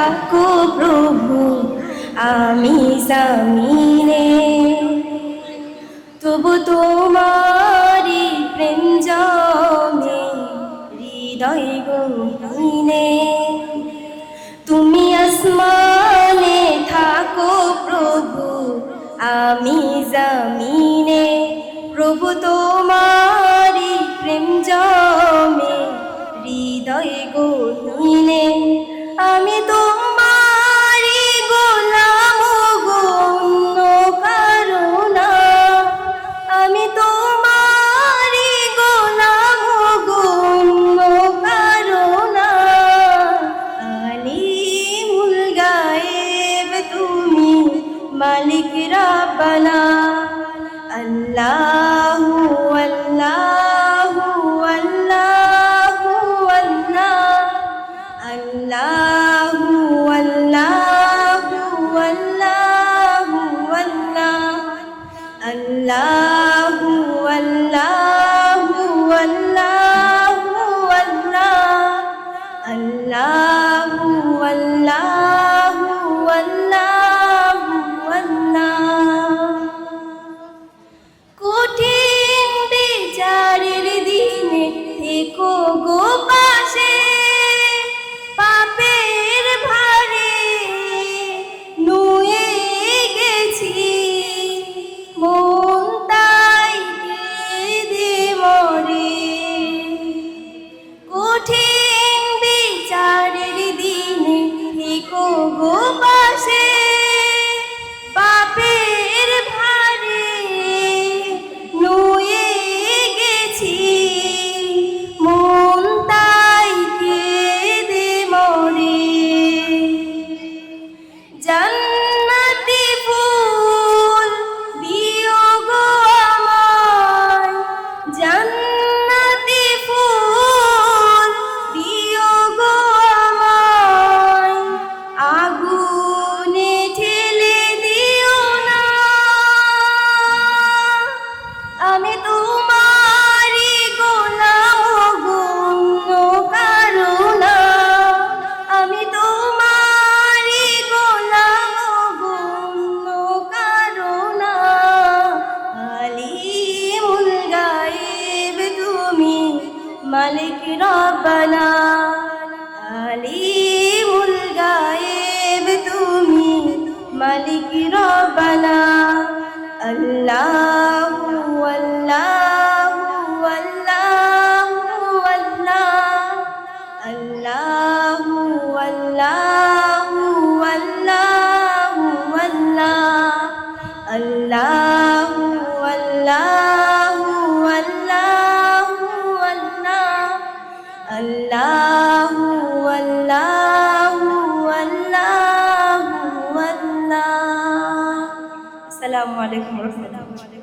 থাকো প্রভু আমি জামিনে, তবু তোমারি প্রেম জমে হৃদয় গহীনে। তুমি আসমানে থাকো প্রভু আমি জামিনে, প্রভু তোমারি প্রেম জমে হৃদয় গহীনে। আমি তোমারি গোলাম গো অন্য কারো না, আমি তোমারি গোলাম গো অন্য কারো না। আলিমুল গায়েব তুমি মালিক রাব্বানা, আল্লাহু আল্লাহু আল্লাহু আল্লাহ, আল্লাহু আল্লাহু আল্লাহু আল্লাহ, আল্লাহু আল্লাহু আল্লাহু আল্লাহ, আল্লাহু আল্লাহু আল্লাহু আল্লাহ। কঠিন বিচারের দিনে থেকো গো পাশে, পাপের ভারে নুয়ে গেছি মন তাই কেঁদে মরে। কঠিন বিচারের দিনে থেকো গো পাশে, পাপের ভারে নুয়ে গেছি মন তাই কেঁদে মরে। জান্নাতি ফুল দিও গো আমায়, জান্নাতি ফুল দিও গো আমায়, আগুনে ঠেলে দিও না। আমি তোমারি গোলাম গো অন্য কারো না, আমি তোমারি গোলাম গো অন্য কারো না। আলিমুল গায়েব তুমি মালিক রাব্বানা, আলিমুল গায়েব তুমি মালিক রাব্বানা। আল্লাহু আল্লাহু আল্লাহু আল্লাহ, আল্লাহু আল্লাহু আল্লাহু আল্লাহ, আল্লাহু আল্লাহু আল্লাহু আল্লাহ, আল্লাহু আল্লাহু আল্লাহু আল্লাহ। আসসালামু আলাইকুম ওয়া রাহমাতুল্লাহ।